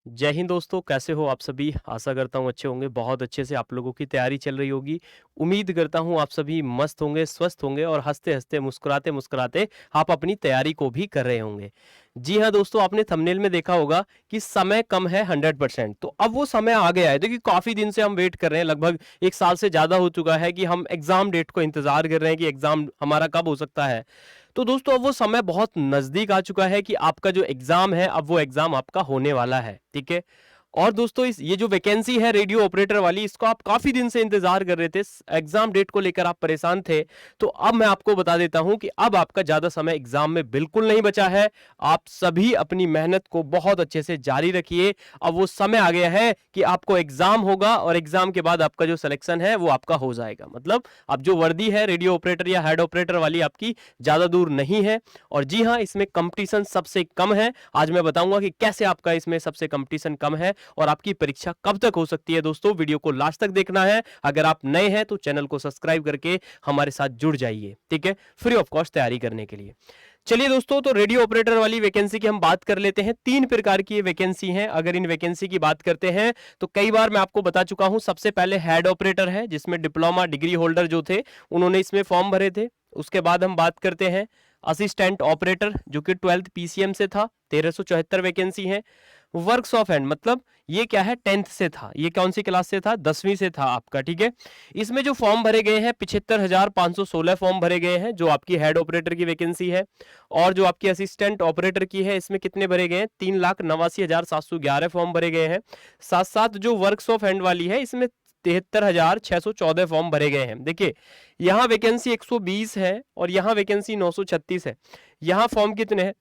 जय हिंद दोस्तों, कैसे हो आप सभी? आशा करता हूँ अच्छे होंगे, बहुत अच्छे से आप लोगों की तैयारी चल रही होगी। उम्मीद करता हूँ आप सभी मस्त होंगे, स्वस्थ होंगे और हँसते-हँसते, मुस्कुराते-मुस्कुराते आप अपनी तैयारी को भी कर रहे होंगे। जी हाँ दोस्तों, आपने थंबनेल में देखा होगा कि समय कम है 100%। तो अब वो समय आ गया है। देखिए काफ़ी दिन से हम वेट कर रहे हैं, लगभग 1 साल से ज़्यादा हो चुका है कि हम एग्ज़ाम डेट को इंतज़ार कर रहे हैं कि एग्ज़ाम हमारा कब हो सकता है। तो दोस्तों अब वो समय बहुत नज़दीक आ चुका है कि आपका जो एग्ज़ाम है, अब वो एग्ज़ाम आपका होने वाला है, ठीक है? और दोस्तों इस ये जो वैकेंसी है रेडियो ऑपरेटर वाली, इसको आप काफ़ी दिन से इंतज़ार कर रहे थे, एग्ज़ाम डेट को लेकर आप परेशान थे। तो अब मैं आपको बता देता हूँ कि अब आपका ज़्यादा समय एग्ज़ाम में बिल्कुल नहीं बचा है। आप सभी अपनी मेहनत को बहुत अच्छे से जारी रखिए। अब वो समय आ गया है कि आपको एग्ज़ाम होगा और एग्ज़ाम के बाद आपका जो सिलेक्शन है वो आपका हो जाएगा। मतलब अब जो वर्दी है रेडियो ऑपरेटर या हेड ऑपरेटर वाली आपकी ज़्यादा दूर नहीं है। और जी हाँ, इसमें कॉम्पिटिशन सबसे कम है। आज मैं बताऊँगा कि कैसे आपका इसमें सबसे कॉम्पिटिशन कम है और आपकी परीक्षा कब तक हो सकती है। दोस्तों वीडियो को लास्ट तक देखना है। अगर आप नए हैं तो चैनल को सब्सक्राइब करके हमारे साथ जुड़ जाइए, ठीक है, फ्री ऑफ कॉस्ट तैयारी करने के लिए। चलिए दोस्तों, तो रेडियो ऑपरेटर वाली वैकेंसी की हम बात कर लेते हैं। 3 प्रकार की ये वैकेंसी हैं। अगर इन वैकेंसी की बात करते हैं तो कई बार मैं आपको बता चुका हूं। सबसे पहले हेड ऑपरेटर है, जिसमें डिप्लोमा डिग्री होल्डर जो थे उन्होंने इसमें फॉर्म भरे थे। उसके बाद हम बात करते हैं असिस्टेंट ऑपरेटर, जो कि 12th पीसीएम से था, 1374 वैकेंसी है। वर्क्स ऑफ हैंड, मतलब ये क्या है, 10th से था। ये कौन सी क्लास से था? 10वीं से था आपका, ठीक है। इसमें जो फॉर्म भरे गए हैं 75,516 फॉर्म भरे गए हैं, जो आपकी हेड ऑपरेटर की वैकेंसी है। और जो आपकी असिस्टेंट ऑपरेटर की है, इसमें कितने भरे गए हैं? 3,89,711 फॉर्म भरे गए हैं। साथ साथ जो वर्क्स ऑफ हैंड वाली है, इसमें 73,614 फॉर्म भरे गए हैं। देखिए यहाँ वैकेंसी 120 है और यहाँ वैकेंसी 936 है। यहाँ फॉर्म कितने हैं?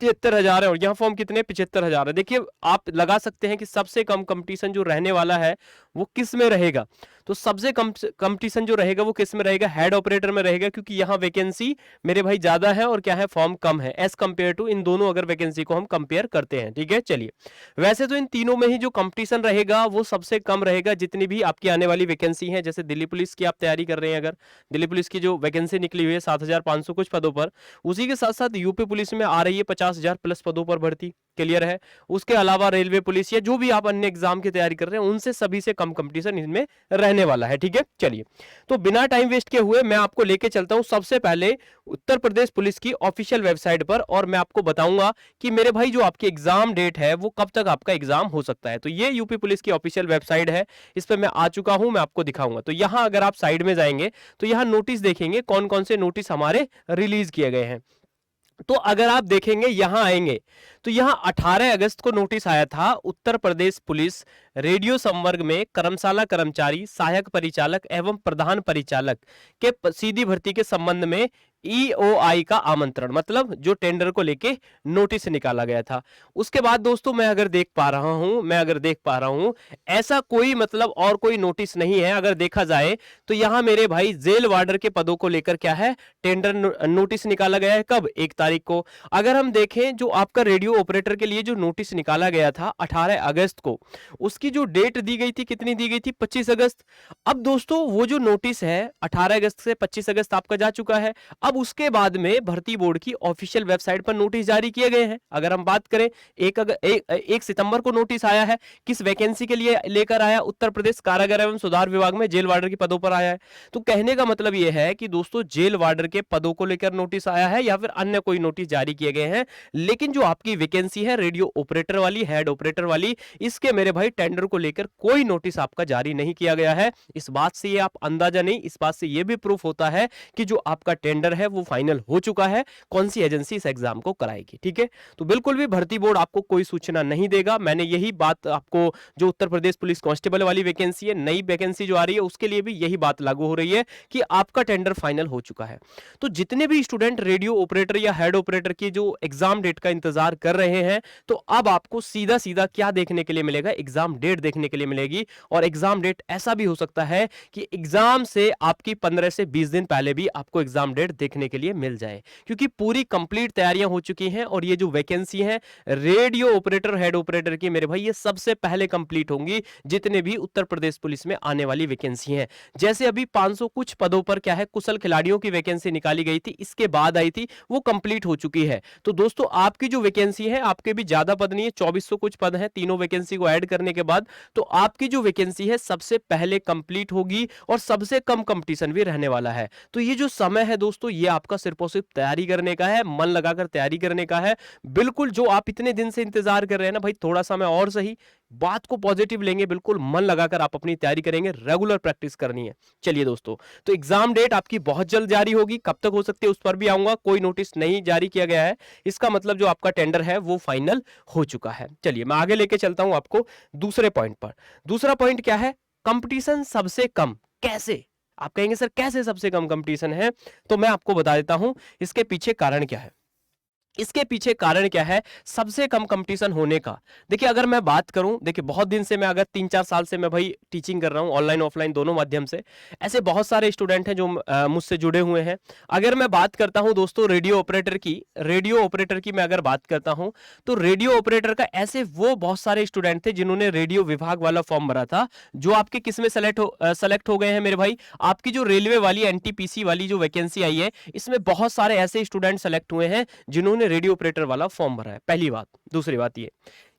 73,000 है और यहाँ फॉर्म कितने? 75,000 है। देखिए आप लगा सकते हैं कि सबसे कम कंपटीशन जो रहने वाला है वो किस में रहेगा। तो सबसे कम कंपटीशन जो रहेगा वो किस में रहेगा? हेड ऑपरेटर में रहेगा, क्योंकि यहाँ वैकेंसी मेरे भाई ज्यादा है और क्या है, फॉर्म कम है एज कंपेयर टू इन दोनों अगर वैकेंसी को हम कंपेयर करते हैं, ठीक है। चलिए, वैसे तो इन तीनों में ही जो कंपटीशन रहेगा वो सबसे कम रहेगा जितनी भी आपकी आने वाली वैकेंसी है। जैसे दिल्ली पुलिस की आप तैयारी कर रहे हैं, अगर दिल्ली पुलिस की जो वैकेंसी निकली हुई है 7,500 कुछ पदों पर, उसी के साथ साथ यूपी पुलिस में आ रही है 50,000 प्लस पदों पर भर्ती, क्लियर है। उसके अलावा रेलवे पुलिस या जो भी आप अन्य एग्जाम की तैयारी कर रहे हैं, उनसे सभी से कम कंपटीशन इनमें रहने वाला है, ठीक है। चलिए, तो बिना टाइम वेस्ट किए हुए मैं आपको लेके चलता हूं सबसे पहले उत्तर प्रदेश पुलिस की ऑफिशियल वेबसाइट पर, और मैं आपको बताऊंगा कि मेरे भाई जो आपकी एग्जाम डेट है वो कब तक आपका एग्जाम हो सकता है। तो ये यूपी पुलिस की ऑफिशियल वेबसाइट है, इस पर मैं आ चुका हूं, मैं आपको दिखाऊंगा। तो यहां अगर आप साइड में जाएंगे तो यहां नोटिस देखेंगे कौन कौन से नोटिस हमारे रिलीज किए गए हैं। तो अगर आप देखेंगे यहां आएंगे तो यहां 18 अगस्त को नोटिस आया था, उत्तर प्रदेश पुलिस रेडियो संवर्ग में कर्मशाला कर्मचारी, सहायक परिचालक एवं प्रधान परिचालक के सीधी भर्ती के संबंध में ईओआई का आमंत्रण, मतलब जो टेंडर को लेके नोटिस निकाला गया था। उसके बाद दोस्तों मैं अगर देख पा रहा हूं ऐसा कोई मतलब और कोई नोटिस नहीं है। अगर देखा जाए तो यहां मेरे भाई जेल वार्डर के पदों को लेकर क्या है, टेंडर नोटिस निकाला गया है। कब? 1 तारीख को। अगर हम देखें जो आपका रेडियो ऑपरेटर के लिए जो नोटिस निकाला गया था 18 अगस्त को, उसकी जो डेट दी गई थी कितनी दी गई थी? 25 अगस्त। अब दोस्तों वो जो नोटिस है 18 अगस्त से 25 अगस्त आपका जा चुका है। अब उसके बाद में भर्ती बोर्ड की ऑफिशियल वेबसाइट पर नोटिस जारी किए गए हैं। अगर हम बात करें 1 सितंबर को नोटिस आया है, किस वैकेंसी के लिए लेकर आया? उत्तर प्रदेश कारागार एवं सुधार विभाग में जेल वार्डर के पदों पर आया है। तो कहने का मतलब यह है कि दोस्तों जेल वार्डर के पदों को लेकर नोटिस आया है या फिर अन्य कोई नोटिस जारी किए गए हैं, लेकिन जो आपकी वैकेंसी है रेडियो ऑपरेटर वाली, हेड ऑपरेटर वाली, इसके मेरे भाई टेंडर को लेकर कोई नोटिस आपका जारी नहीं किया गया है। इस बात से ये आप अंदाजा नहीं, इस बात से ये भी प्रूफ होता है कि जो आपका टेंडर है वो फाइनल हो चुका है, कौन सी एजेंसी इस एग्जाम को कराएगी, ठीक है। तो बिल्कुल भी भर्ती बोर्ड आपको कोई सूचना नहीं देगा। मैंने यही बात आपको, जो उत्तर प्रदेश पुलिस कांस्टेबल वाली वैकेंसी है, नई वैकेंसी जो आ रही है, उसके लिए भी यही बात लागू हो रही है कि आपका टेंडर फाइनल हो चुका है। तो जितने भी स्टूडेंट रेडियो ऑपरेटर या हेड ऑपरेटर की जो एग्जाम डेट का इंतजार कर रहे हैं, तो अब आपको सीधा सीधा क्या देखने के लिए मिलेगा? एग्जाम डेट देखने के लिए मिलेगी। और एग्जाम डेट ऐसा भी हो सकता है कि एग्जाम से आपकी 15 से 20 दिन पहले भी आपको एग्जाम डेट देखने के लिए मिल जाए, क्योंकि पूरी कंप्लीट तैयारियां हो चुकी हैं और ये जो वैकेंसी है रेडियो ऑपरेटर, हेड ऑपरेटर की मेरे भाई, ये सबसे पहले कंप्लीट होंगी जितने भी उत्तर प्रदेश पुलिस में आने वाली वैकेंसी हैं। जैसे अभी 500 कुछ पदों पर क्या है कुशल खिलाड़ियों की वैकेंसी निकाली गई थी, इसके बाद आई थी, वो कंप्लीट हो चुकी है। तो दोस्तों आपकी जो वैकेंसी है, आपके भी ज्यादा पद नहीं है, 2400 कुछ पद हैं, तीनों वैकेंसी को ऐड करने के बाद, तो आपकी जो वैकेंसी है सबसे पहले कंप्लीट होगी और सबसे कम कंपटीशन भी रहने वाला है। तो ये जो समय है दोस्तों, ये आपका सिर्फ और सिर्फ तैयारी करने का है, मन लगाकर तैयारी करने का है। बिल्कुल जो आप इतने दिन से इंतजार कर रहे हैं ना भाई, थोड़ा समय और सही, बात को पॉजिटिव लेंगे, बिल्कुल मन लगाकर आप अपनी तैयारी करेंगे, रेगुलर प्रैक्टिस करनी है। चलिए दोस्तों, तो एग्जाम डेट आपकी बहुत जल्द जारी होगी, कब तक हो सकती है उस पर भी आऊंगा। कोई नोटिस नहीं जारी किया गया है, इसका मतलब जो आपका टेंडर है वो फाइनल हो चुका है। चलिए मैं आगे लेके चलता हूं आपको दूसरे पॉइंट पर। दूसरा पॉइंट क्या है, कंपटीशन सबसे कम कैसे? आप कहेंगे सर कैसे सबसे कम कंपटीशन है, तो मैं आपको बता देता हूं इसके पीछे कारण क्या है। इसके पीछे कारण क्या है सबसे कम कंपटीशन होने का? देखिए अगर मैं बात करूं, देखिए बहुत दिन से मैं, अगर 3-4 साल से मैं भाई टीचिंग कर रहा हूं, ऑनलाइन ऑफलाइन दोनों माध्यम से, ऐसे बहुत सारे स्टूडेंट हैं जो मुझसे जुड़े हुए हैं। अगर मैं बात करता हूं दोस्तों रेडियो ऑपरेटर की, रेडियो ऑपरेटर की मैं अगर बात करता हूं, तो रेडियो ऑपरेटर का ऐसे वो बहुत सारे स्टूडेंट थे जिन्होंने रेडियो विभाग वाला फॉर्म भरा था, जो आपके किस में सेलेक्ट हो गए हैं मेरे भाई, आपकी जो रेलवे वाली एनटीपीसी वाली जो वैकेंसी आई है, इसमें बहुत सारे ऐसे स्टूडेंट सेलेक्ट हुए हैं जिन्होंने रेडियो ऑपरेटर वाला फॉर्म भरा है। पहली बात। दूसरी बात ये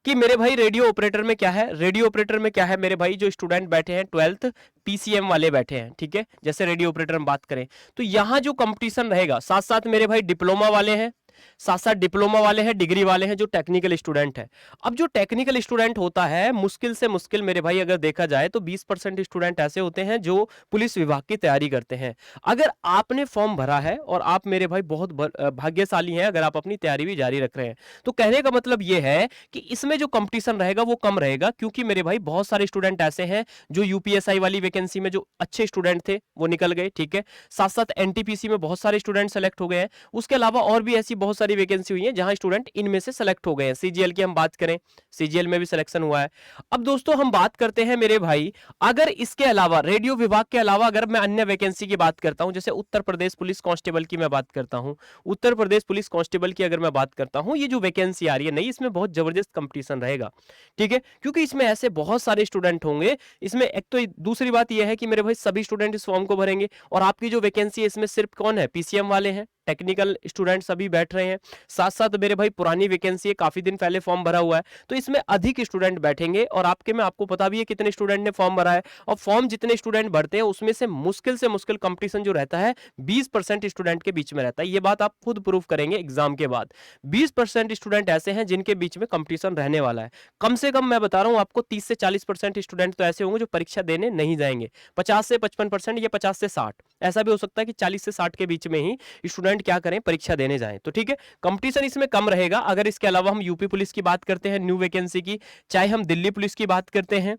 कि मेरे भाई रेडियो ऑपरेटर में क्या है, रेडियो ऑपरेटर में क्या है मेरे भाई, जो स्टूडेंट बैठे हैं 12th पीसीएम वाले बैठे हैं, ठीक है, जैसे रेडियो ऑपरेटर में बात करें, तो यहां जो कंपटीशन रहेगा, साथ साथ मेरे भाई डिप्लोमा वाले हैं, साथ साथ डिप्लोमा वाले हैं, डिग्री वाले हैं, जो टेक्निकल स्टूडेंट है। अब जो टेक्निकल स्टूडेंट होता है, मुश्किल से मुश्किल मेरे भाई अगर देखा जाए तो 20% स्टूडेंट ऐसे होते हैं जो पुलिस विभाग की तैयारी करते हैं। अगर आपने फॉर्म भरा है और आप मेरे भाई बहुत भाग्यशाली हैं अगर आप अपनी तैयारी भी जारी रख रहे हैं, तो कहने का मतलब यह है कि इसमें जो कंपटीशन रहेगा वो कम रहेगा, क्योंकि मेरे भाई बहुत सारे स्टूडेंट ऐसे हैं जो यूपीएसआई वाली वैकेंसी में जो अच्छे स्टूडेंट थे वो निकल गए, ठीक है, साथ साथ एनटीपीसी में बहुत सारे स्टूडेंट सेलेक्ट हो गए हैं, उसके अलावा और भी ऐसी बहुत सारी वैकेंसी हुई है जहां स्टूडेंट इनमें से सेलेक्ट हो गए हैं। सीजीएल की हम बात करें, सीजीएल में भी सिलेक्शन हुआ है। अब दोस्तों हम बात करते हैं मेरे भाई, अगर इसके अलावा रेडियो विभाग के अलावा अगर मैं अन्य वैकेंसी की बात करता हूं, जैसे उत्तर प्रदेश पुलिस कांस्टेबल की मैं बात करता हूं, उत्तर प्रदेश पुलिस कांस्टेबल की अगर मैं बात करता हूं, ये जो वैकेंसी आ रही है नहीं, इसमें बहुत जबरदस्त कंपटीशन रहेगा, ठीक है, क्योंकि इसमें ऐसे बहुत सारे स्टूडेंट होंगे। इसमें एक तो दूसरी बात यह है कि मेरे भाई सभी स्टूडेंट इस फॉर्म को भरेंगे, और आपकी जो वैकेंसी है इसमें सिर्फ कौन है, पीसीएम वाले हैं, टेक्निकल स्टूडेंट सभी बैठ रहे हैं। साथ साथ मेरे भाई पुरानी वैकेंसी है, काफी दिन पहले फॉर्म भरा हुआ है, तो इसमें अधिक स्टूडेंट बैठेंगे, और आपको पता भी है कितने स्टूडेंट ने फॉर्म भरा है, और फॉर्म जितने स्टूडेंट भरते हैं उसमें से मुश्किल कंपटीशन जो रहता है 20% स्टूडेंट के बीच में रहता है। ये बात आप खुद प्रूव करेंगे एग्जाम के बाद। 20% स्टूडेंट ऐसे हैं जिनके बीच में कंपटीशन रहने वाला है। कम से कम मैं बता रहा हूं आपको 30 से 40% स्टूडेंट तो ऐसे होंगे जो परीक्षा देने नहीं जाएंगे, 50 से 55% या 50 से 60, ऐसा भी हो सकता है कि 40 से 60 के बीच में ही स्टूडेंट क्या करें, परीक्षा देने जाएं। तो ठीक है, कंपटीशन इसमें कम रहेगा। अगर इसके अलावा हम यूपी पुलिस की बात करते हैं न्यू वैकेंसी की, चाहे हम दिल्ली पुलिस की बात करते हैं,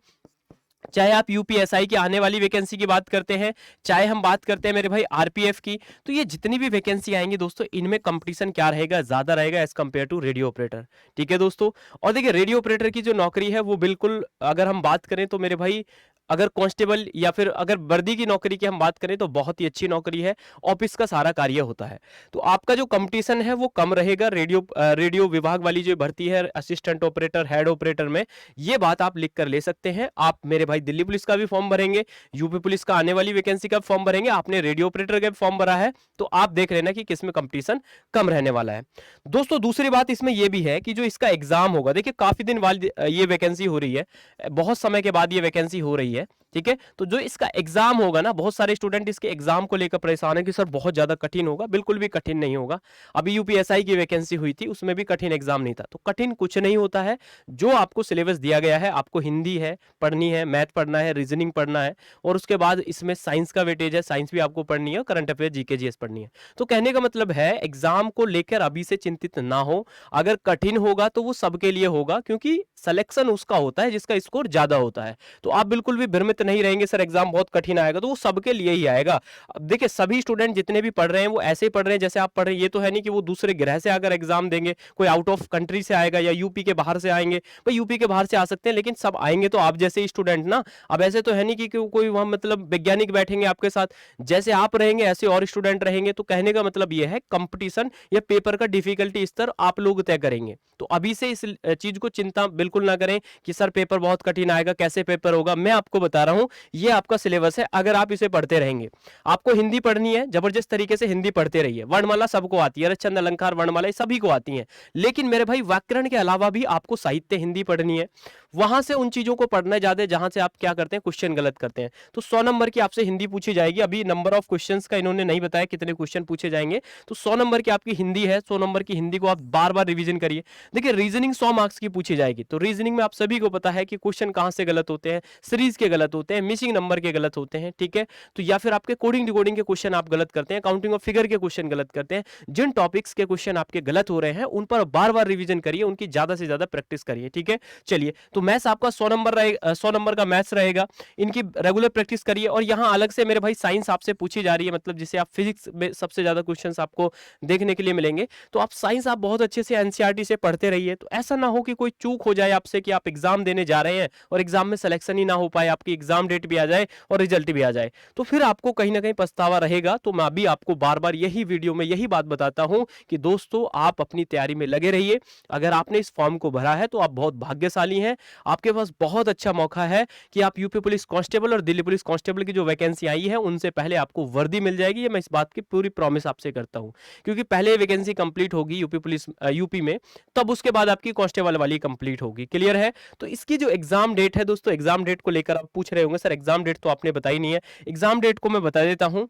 चाहे आप यूपीएसआई की आने वाली वैकेंसी की बात करते हैं, चाहे हम बात करते हैं मेरे भाई आरपीएफ की, तो ये जितनी भी वैकेंसी आएंगी दोस्तों, इनमें कंपटीशन क्या रहेगा, ज्यादा रहेगा as compare to radio operator, ठीक है दोस्तों। और देखिए रेडियो ऑपरेटर की जो नौकरी है वो बिल्कुल, अगर हम बात करें तो मेरे भाई, अगर कांस्टेबल या फिर अगर वर्दी की नौकरी की हम बात करें तो बहुत ही अच्छी नौकरी है, ऑफिस का सारा कार्य होता है, तो आपका जो कंपटीशन है वो कम रहेगा। रेडियो विभाग वाली जो भर्ती है असिस्टेंट ऑपरेटर, हेड ऑपरेटर में, ये बात आप लिख कर ले सकते हैं। आप मेरे भाई दिल्ली पुलिस का भी फॉर्म भरेंगे, यूपी पुलिस का आने वाली वैकेंसी का फॉर्म भरेंगे, आपने रेडियो ऑपरेटर का फॉर्म भरा है, तो आप देख लेना कि किसमें कंपटीशन कम रहने वाला है। दोस्तों दूसरी बात इसमें यह भी है कि जो इसका एग्जाम होगा, देखिए काफी दिन बाद ये वैकेंसी हो रही है, बहुत समय के बाद ये वैकेंसी हो रही है, ठीक है, तो जो इसका एग्जाम होगा ना, बहुत सारे स्टूडेंट इसके एग्जाम को लेकर परेशान है कि सर बहुत ज्यादा कठिन होगा। बिल्कुल भी कठिन नहीं होगा। अभी यूपीएसआई की वैकेंसी हुई थी, उसमें भी कठिन एग्जाम नहीं था, तो कठिन कुछ नहीं होता है। जो आपको सिलेबस दिया गया है, आपको हिंदी है पढ़नी है, मैथ पढ़ना है, रीजनिंग पढ़ना है, और उसके बाद इसमें साइंस का वेटेज है, साइंस भी आपको पढ़नी है, करंट अफेयर जीके जीएस पढ़नी है। तो कहने का मतलब है एग्जाम को लेकर अभी से चिंतित ना हो। अगर कठिन होगा तो वो सबके लिए होगा, क्योंकि सिलेक्शन उसका होता है जिसका स्कोर ज्यादा होता है, तो आप बिल्कुल भी भ्रमित नहीं रहेंगे सर एग्जाम बहुत कठिन आएगा, तो वो सबके लिए ही आएगा। अब देखिए सभी स्टूडेंट जितने भी पढ़ रहे हैं वो ऐसे ही पढ़ रहे हैं जैसे आप पढ़ रहे हैं, ये तो है नहीं कि वो दूसरे ग्रह से आकर एग्जाम देंगे, कोई आउट ऑफ कंट्री से आएगा या यूपी के बाहर से आएंगे। भाई यूपी के बाहर से आ सकते हैं लेकिन सब आएंगे तो आप जैसे ही स्टूडेंट ना। अब ऐसे तो है नहीं कि कोई वहां मतलब वैज्ञानिक बैठेंगे आपके साथ, जैसे आप रहेंगे ऐसे और स्टूडेंट रहेंगे। तो कहने का मतलब ये है कंपटीशन या पेपर का डिफिकल्टी स्तर आप लोग तय करेंगे। तो अभी से इस चीज को चिंता बिल्कुल ना करें कि सर पेपर बहुत कठिन आएगा, कैसे पेपर होगा। मैं आपको बता रहा हूं ये आपका सिलेबस है, अगर आप इसे पढ़ते रहेंगे। आपको हिंदी पढ़नी है, जबरदस्त तरीके से हिंदी पढ़ते रहिए। वर्णमाला सबको आती है, रचंद अलंकार वर्णमाला सभी को आती है, लेकिन मेरे भाई व्याकरण के अलावा भी आपको साहित्य हिंदी पढ़नी है। वहां से उन चीजों को पढ़ना ज्यादा जहां से आप क्या करते हैं क्वेश्चन गलत करते हैं। तो 100 नंबर की आपसे हिंदी पूछी जाएगी। अभी नंबर ऑफ क्वेश्चंस का इन्होंने नहीं बताया कितने क्वेश्चन पूछे जाएंगे। तो 100 नंबर की आपकी हिंदी है, 100 नंबर की हिंदी को आप बार बार रिवीजन करिए। देखिए रीजनिंग 100 मार्क्स की पूछी जाएगी, तो रीजनिंग में आप सभी को पता है कि क्वेश्चन कहां से गलत होते हैं, सीरीज के गलत होते हैं, मिसिंग नंबर के गलत होते हैं, ठीक है। तो या फिर आपके कोडिंग डिकोडिंग के क्वेश्चन आप गलत करते हैं, काउंटिंग ऑफ फिगर के क्वेश्चन गलत करते हैं। जिन टॉपिक्स के क्वेश्चन आपके गलत हो रहे हैं उन पर बार बार रिवीजन करिए, उनकी ज्यादा से ज्यादा प्रैक्टिस करिए, ठीक है। चलिए, तो मैथ्स आपका 100 नंबर रहेगा, 100 नंबर का मैथ्स रहेगा, इनकी रेगुलर प्रैक्टिस करिए। और यहाँ अलग से मेरे भाई साइंस आपसे पूछी जा रही है, मतलब जिसे आप फिजिक्स में सबसे ज्यादा क्वेश्चंस आपको देखने के लिए मिलेंगे। तो आप साइंस आप बहुत अच्छे से एनसीईआरटी से पढ़ते रहिए। तो ऐसा ना हो कि कोई चूक हो जाए आपसे कि आप एग्जाम देने जा रहे हैं और एग्जाम में सिलेक्शन ही ना हो पाए, आपकी एग्जाम डेट भी आ जाए और रिजल्ट भी आ जाए, तो फिर आपको कहीं ना कहीं पछतावा रहेगा। तो मैं अभी आपको बार बार यही वीडियो में यही बात बताता हूं कि दोस्तों आप अपनी तैयारी में लगे रहिए। अगर आपने इस फॉर्म को भरा है तो आप बहुत भाग्यशाली हैं, आपके पास बहुत अच्छा मौका है कि आप यूपी पुलिस कांस्टेबल और दिल्ली पुलिस कांस्टेबल की जो वैकेंसी आई है उनसे पहले आपको वर्दी मिल जाएगी। ये मैं इस बात की पूरी प्रॉमिस आपसे करता हूं, क्योंकि पहले वैकेंसी कंप्लीट होगी यूपी पुलिस यूपी में, तब उसके बाद आपकी कांस्टेबल वाली कंप्लीट होगी। क्लियर है। तो इसकी जो एग्जाम डेट है दोस्तों, एग्जाम डेट को लेकर आप पूछ रहे होंगे सर एग्जाम डेट तो आपने बताई नहीं है। एग्जाम डेट को मैं बता देता हूं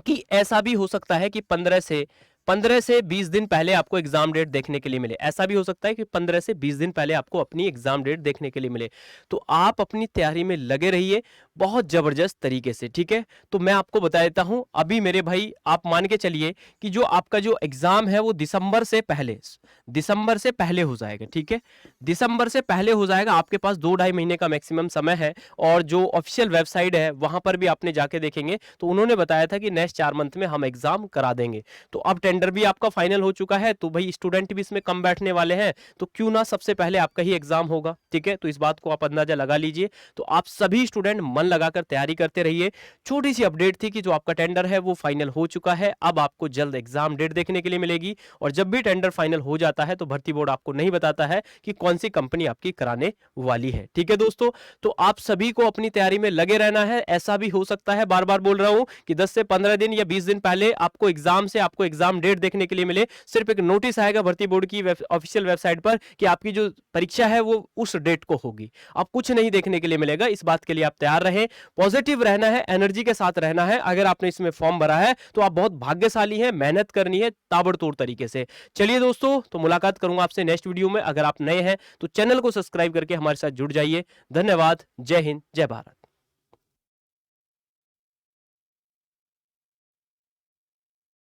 कि ऐसा भी हो सकता है कि 15 से 20 दिन पहले आपको एग्जाम डेट देखने के लिए मिले। ऐसा भी हो सकता है कि 15 से 20 दिन पहले आपको अपनी एग्जाम डेट देखने के लिए मिले। तो आप अपनी तैयारी में लगे रहिए बहुत जबरदस्त तरीके से, ठीक है। तो मैं आपको बता देता हूं अभी मेरे भाई, आप मान के चलिए कि जो आपका जो एग्जाम है वो दिसंबर से पहले हो जाएगा, ठीक है। दिसंबर से पहले हो जाएगा, आपके पास 2-2.5 महीने का मैक्सिमम समय है। और जो ऑफिशियल वेबसाइट है वहां पर भी आपने जाके देखेंगे तो उन्होंने बताया था कि नेक्स्ट 4 मंथ में हम एग्जाम करा देंगे। तो अब टेंडर भी आपका फाइनल हो चुका है, तो भाई स्टूडेंट भी इसमें कम बैठने वाले हैं, तो क्यों ना सबसे पहले आपका ही एग्जाम होगा, ठीक है। तो इस बात को आप अंदाजा लगा लीजिए। तो आप सभी स्टूडेंट मन लगाकर तैयारी करते रहिए। छोटी सी अपडेट थी कि जो आपका टेंडर है वो फाइनल हो चुका है, अब आपको जल्द एग्जाम डेट देखने के लिए मिलेगी। और जब भी टेंडर फाइनल हो जाता है तो भर्ती बोर्ड आपको नहीं बताता है कि कौन सी कंपनी आपकी कराने वाली है, ठीक है दोस्तों। तो आप सभी को अपनी तैयारी में लगे रहना है। ऐसा भी हो सकता है, बार बार बोल रहा हूं, कि 10 से 15 दिन या 20 दिन पहले आपको एग्जाम डेट देखने के लिए मिले। सिर्फ एक नोटिस आएगा भर्ती बोर्ड की ऑफिशियल वेबसाइट पर कि आपकी जो परीक्षा है वो उस डेट को होगी, आप कुछ नहीं देखने के लिए मिलेगा। इस बात के लिए आप तैयार रहें, पॉजिटिव रहना है, एनर्जी के साथ रहना है। अगर आपने इसमें फॉर्म भरा है तो आप बहुत भाग्यशाली हैं, मेहनत करनी है ताबड़तोड़ तरीके से। चलिए दोस्तों, तो मुलाकात करूंगा आपसे नेक्स्ट वीडियो में। अगर आप नए हैं तो चैनल को सब्सक्राइब करके हमारे साथ जुड़ जाइए। धन्यवाद। जय हिंद, जय भारत।